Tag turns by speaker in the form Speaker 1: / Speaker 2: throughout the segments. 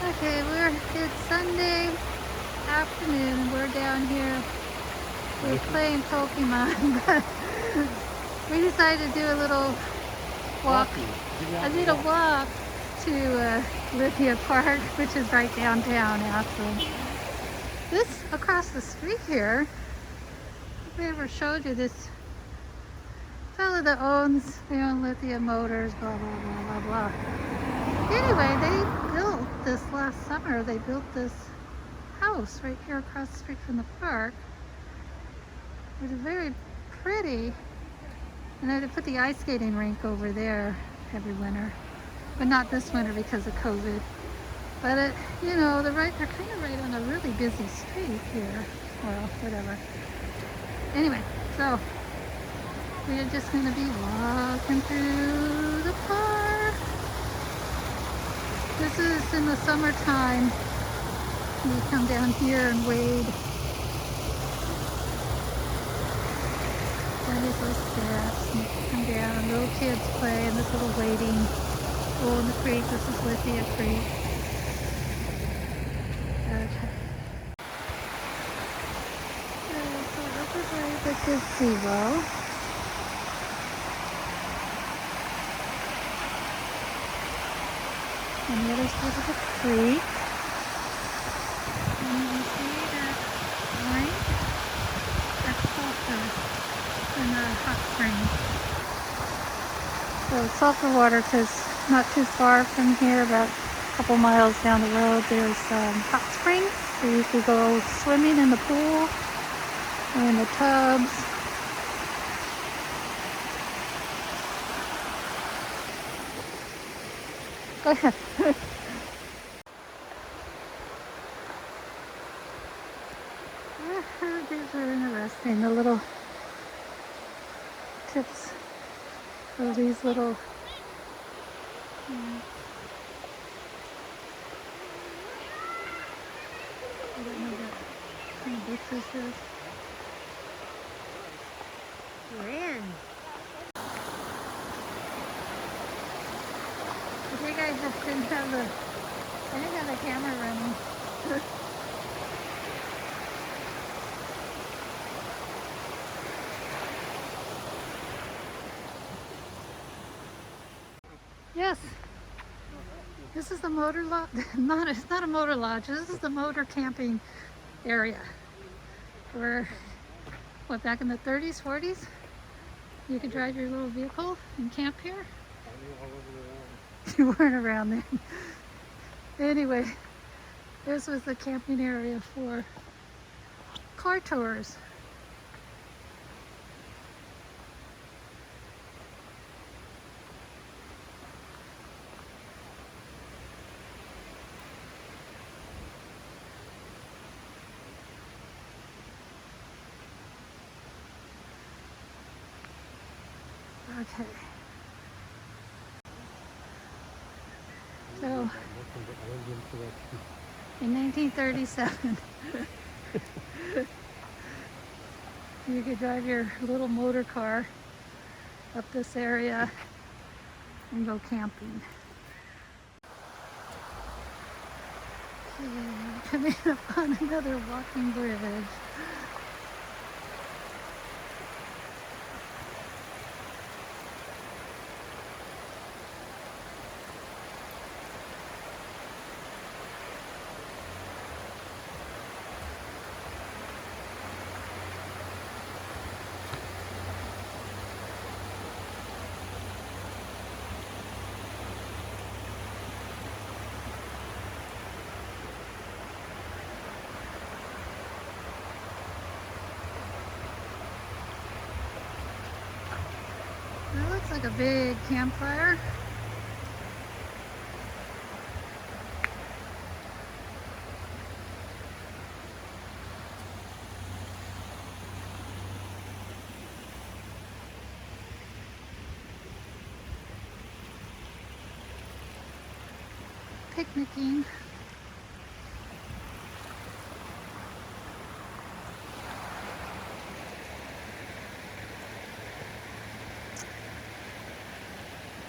Speaker 1: Okay, it's Sunday afternoon and we're down here. We're playing Pokemon, but we decided to do a little walk. I did a walk to Lithia Park, which is right downtown Ashland. This across the street here, if I ever showed you this fellow that they own Lithia Motors, blah, blah, blah, blah, blah. Anyway, they built this last summer. They built this house right here across the street from the park. It was very pretty. And then they put the ice skating rink over there every winter. But not this winter because of COVID. But they're kind of right on a really busy street here. Well, whatever. Anyway, so we're just going to be walking through the park. This is in the summertime. You come down here and wade. Down these little steps and you come down. Little kids play in this little wading pool in the creek. This is Lithia Creek. Okay. So over there, this is zero. On the other side of the creek. And you can see that line. That's sulfur in the hot spring. So it's sulfur water because not too far from here, about a couple miles down the road, there's hot springs. So you could go swimming in the pool or in the tubs. Go ahead. These are interesting, the little tips of these little I don't know what kind of bush this is. Ran. I think I just didn't have the camera running. Yes, this is the motor lodge. It's not a motor lodge. This is the motor camping area. Where, back in the 30s, 40s, you could drive your little vehicle and camp here. You weren't around then. Anyway, this was the camping area for car tours. Okay. So, in 1937, you could drive your little motor car up this area and go camping. Okay, coming up on another walking bridge. That looks like a big campfire. Picnicking.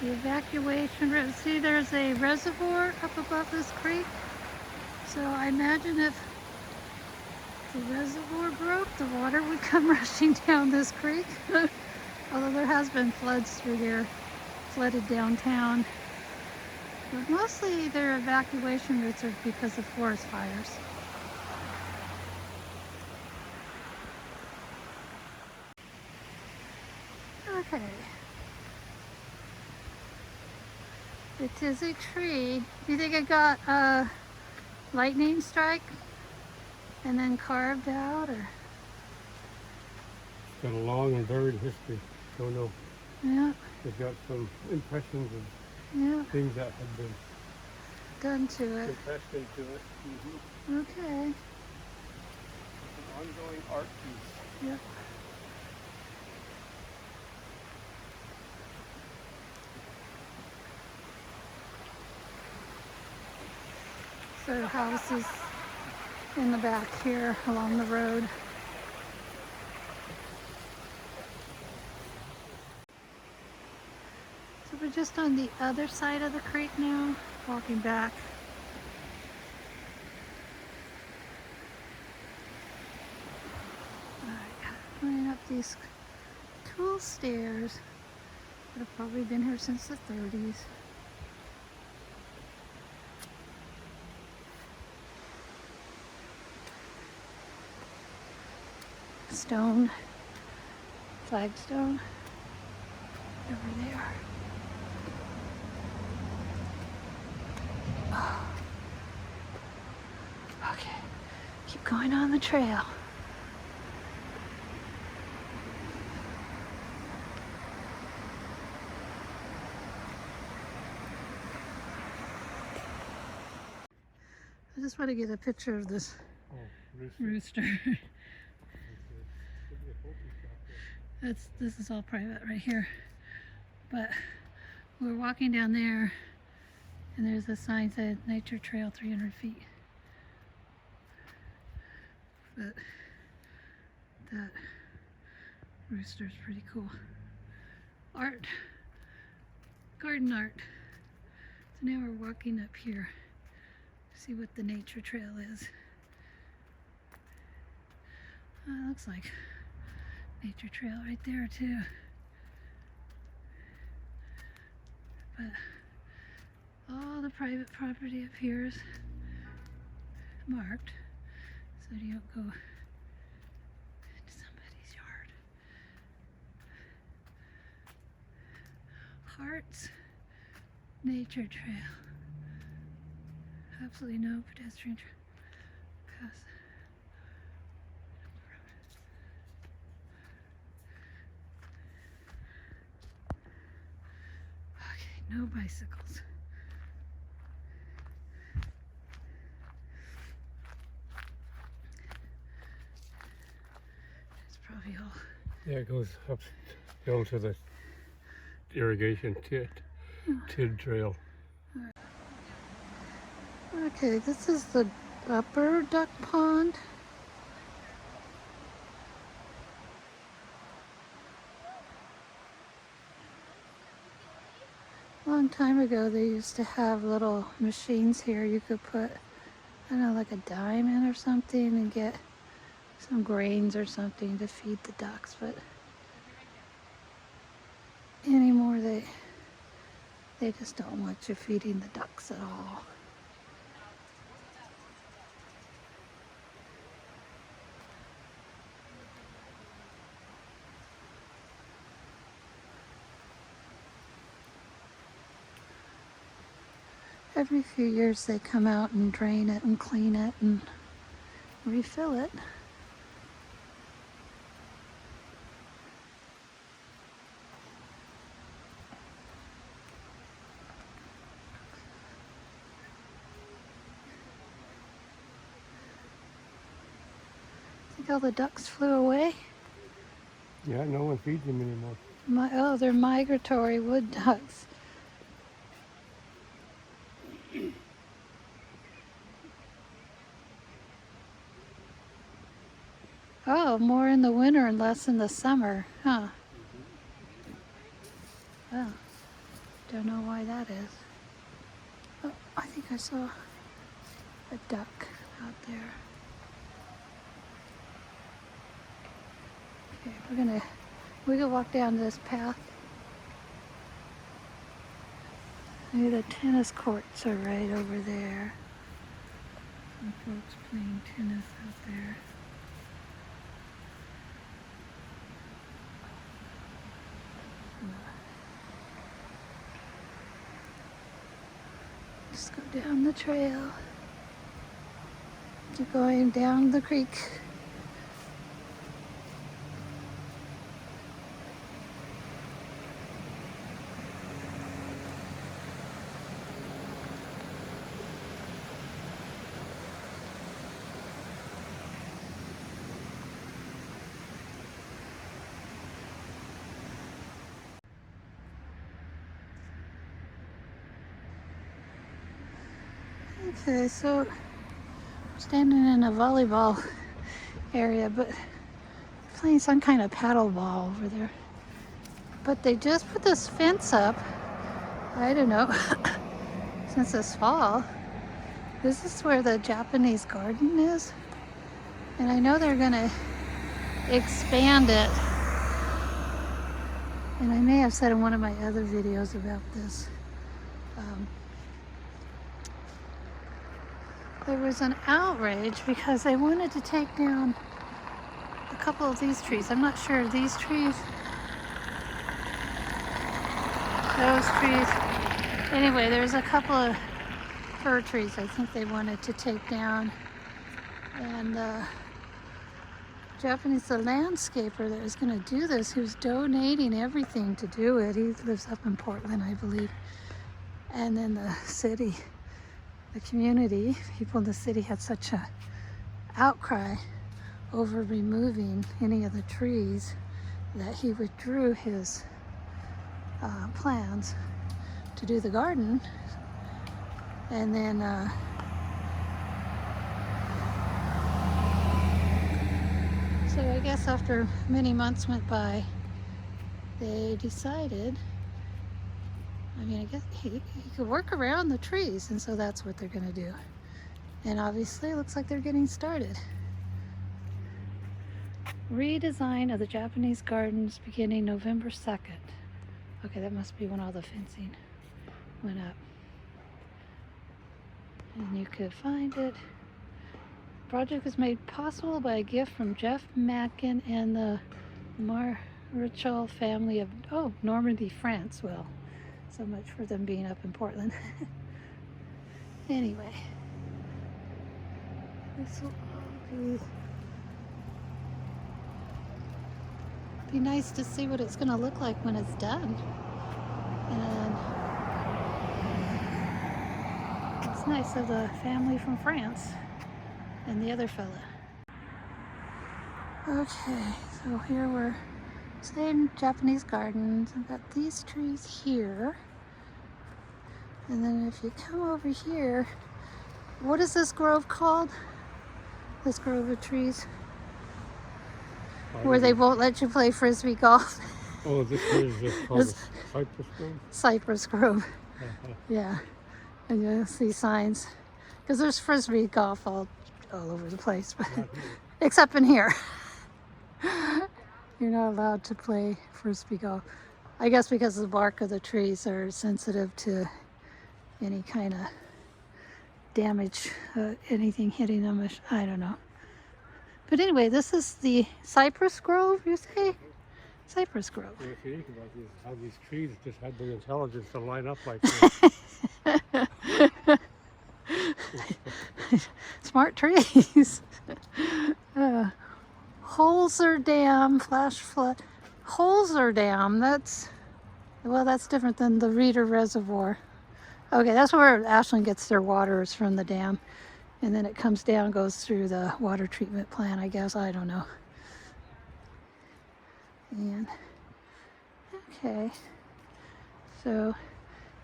Speaker 1: The evacuation route. See, there's a reservoir up above this creek. So I imagine if the reservoir broke, the water would come rushing down this creek. Although there has been floods through here, flooded downtown. But mostly their evacuation routes are because of forest fires. Okay. It is a tree. Do you think it got a lightning strike and then carved out, or?
Speaker 2: It's got a long and varied history. Don't know.
Speaker 1: Yeah.
Speaker 2: It's got some impressions of things that have been
Speaker 1: done to it.
Speaker 2: impressed into it.
Speaker 1: Okay.
Speaker 2: It's an ongoing art piece.
Speaker 1: Yep. So houses in the back here along the road. So we're just on the other side of the creek now, walking back. Alright, going up these tool stairs that have probably been here since the 30s. Stone, flagstone, over there. Oh. Okay, keep going on the trail. I just want to get a picture of this rooster. This is all private right here, but we're walking down there and there's a sign that said nature trail 300 feet, but that rooster's pretty cool. Art, garden art. So now we're walking up here to see what the nature trail is. It looks like nature trail right there too, but all the private property up here is marked so you don't go into somebody's yard. Hearts Nature Trail. Absolutely no pedestrian pass. No bicycles. It's probably all.
Speaker 2: Yeah, it goes uphill to the irrigation tid trail.
Speaker 1: Okay, this is the upper duck pond. A long time ago they used to have little machines here you could put, I don't know, like a dime in or something and get some grains or something to feed the ducks, but anymore they just don't want you feeding the ducks at all. Every few years they come out and drain it and clean it and refill it. Think all the ducks flew away?
Speaker 2: Yeah, no one feeds them anymore.
Speaker 1: Oh, they're migratory wood ducks. Oh, more in the winter and less in the summer, huh? Well, don't know why that is. Oh, I think I saw a duck out there. Okay, we can walk down this path. Maybe the tennis courts are right over there. Some folks playing tennis out there. Just go down the trail. Keep going down the creek. Okay, so I'm standing in a volleyball area, but playing some kind of paddle ball over there. But they just put this fence up, I don't know, since this fall. This is where the Japanese garden is. And I know they're gonna expand it. And I may have said in one of my other videos about this. There was an outrage because they wanted to take down a couple of these trees. I'm not sure these trees, those trees. Anyway, there's a couple of fir trees I think they wanted to take down. And the landscaper that was going to do this, he was donating everything to do it. He lives up in Portland, I believe. And then the city, the community, people in the city had such a outcry over removing any of the trees that he withdrew his plans to do the garden. And then so I guess after many months went by, they decided, I mean, I guess he could work around the trees, and so that's what they're gonna do. And obviously it looks like they're getting started. Redesign of the Japanese gardens beginning November 2nd. Okay, that must be when all the fencing went up. And you could find it. The project was made possible by a gift from Jeff Mackin and the Marichal family of, Normandy, France. Well, so much for them being up in Portland. Anyway, this will all be nice to see what it's going to look like when it's done. And it's nice of the family from France and the other fella. Okay, so here we're staying Japanese gardens. I've got these trees here. And then if you come over here, what is this grove called? This grove of trees? Where they won't let you play frisbee golf.
Speaker 2: Oh, this is just called Cypress Grove?
Speaker 1: Cypress Grove. Yeah. And you'll see signs. Because there's frisbee golf all over the place. But except in here. You're not allowed to play frisbee golf. I guess because the bark of the trees are sensitive to any kind of damage, anything hitting them. I don't know. But anyway, this is the Cypress Grove, you say? Cypress Grove.
Speaker 2: Yeah, if you think about this, how these trees just had the intelligence to line up like this.
Speaker 1: Smart trees. Holzer Dam, flash flood. Holzer Dam, that's different than the Reeder Reservoir. Okay, that's where Ashland gets their water, is from the dam. And then it comes down, goes through the water treatment plant, I guess. I don't know. And, okay. So,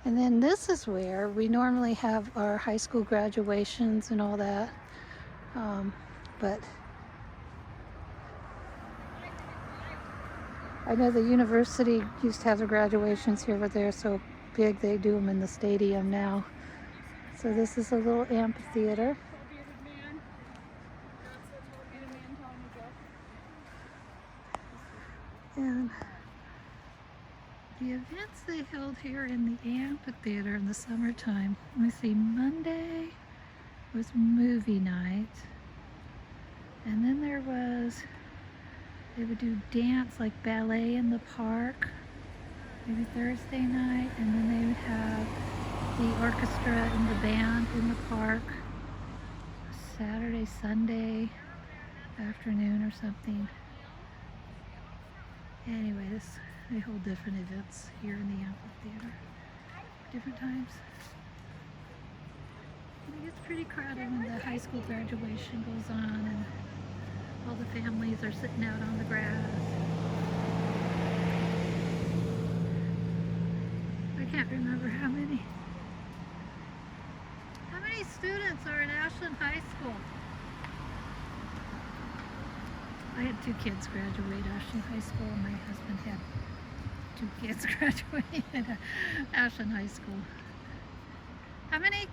Speaker 1: and then this is where we normally have our high school graduations and all that. But I know the university used to have the graduations here, but they're so big they do them in the stadium now. So this is a little amphitheater. And the events they held here in the amphitheater in the summertime. Let me see, Monday was movie night. And then there was, they would do dance like ballet in the park, maybe Thursday night. And then they would have the orchestra and the band in the park Saturday, Sunday afternoon or something. Anyway, they hold different events here in the amphitheater, different times. It gets pretty crowded when the high school graduation goes on and all the families are sitting out on the grass. I can't remember how many students are in Ashland High School. I had 2 kids graduate Ashland High School, and my husband had 2 kids graduate Ashland High School. How many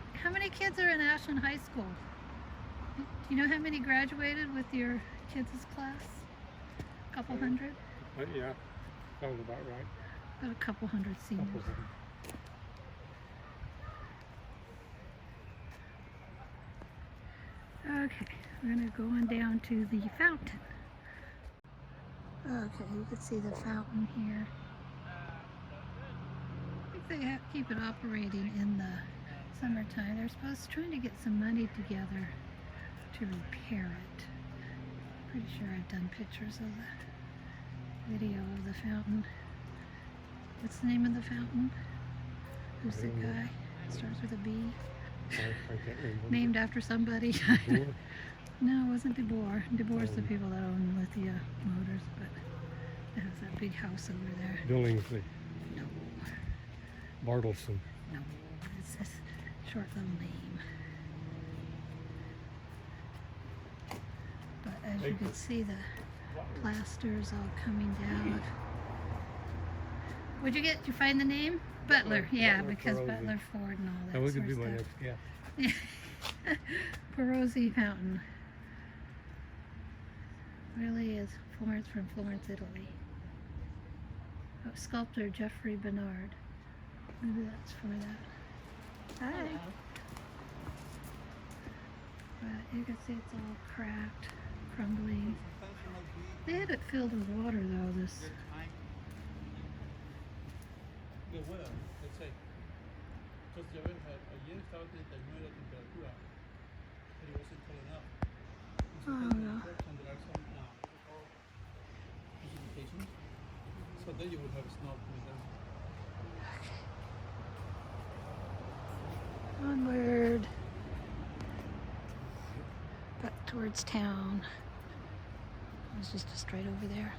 Speaker 1: kids are in Ashland High School? Do you know how many graduated with your kids' class? A couple hundred?
Speaker 2: Yeah, sounds about right.
Speaker 1: About a couple hundred seniors. Okay, we're going to go on down to the fountain. Okay, you can see the fountain here. I think they keep it operating in the summertime. They're trying to get some money together to repair it. Pretty sure I've done pictures of the video of the fountain. What's the name of the fountain? Who's the guy? It starts with a B.
Speaker 2: I can't remember.
Speaker 1: Named after somebody. No, it wasn't DeBoer. DeBoer's the people that own Lithia Motors, but it has that big house over there.
Speaker 2: Billingsley.
Speaker 1: No.
Speaker 2: Bartleson.
Speaker 1: No. It's this short little name. But as you can see, the plaster's all coming down. Did you find the name? Butler, yeah,
Speaker 2: Butler,
Speaker 1: because
Speaker 2: Perosi.
Speaker 1: Butler Ford and all that
Speaker 2: That would
Speaker 1: sort
Speaker 2: be
Speaker 1: of
Speaker 2: my
Speaker 1: stuff.
Speaker 2: next guess.
Speaker 1: Perosi Fountain. Really is Florence, from Florence, Italy. Oh, sculptor Jeffrey Bernard. Maybe that's for that. Hi.
Speaker 3: Hello.
Speaker 1: But you can see it's all cracked, crumbling. They had it filled with water though, this.
Speaker 3: Good weather, let's say. Entonces ya ves, ayer estaba 39 la temperatura, pero it wasn't cold enough. So
Speaker 1: Oh,
Speaker 3: then
Speaker 1: no.
Speaker 3: and there are some precipitations. So then you would have snow coming down.
Speaker 1: Onward. Back towards town. It was just straight over there.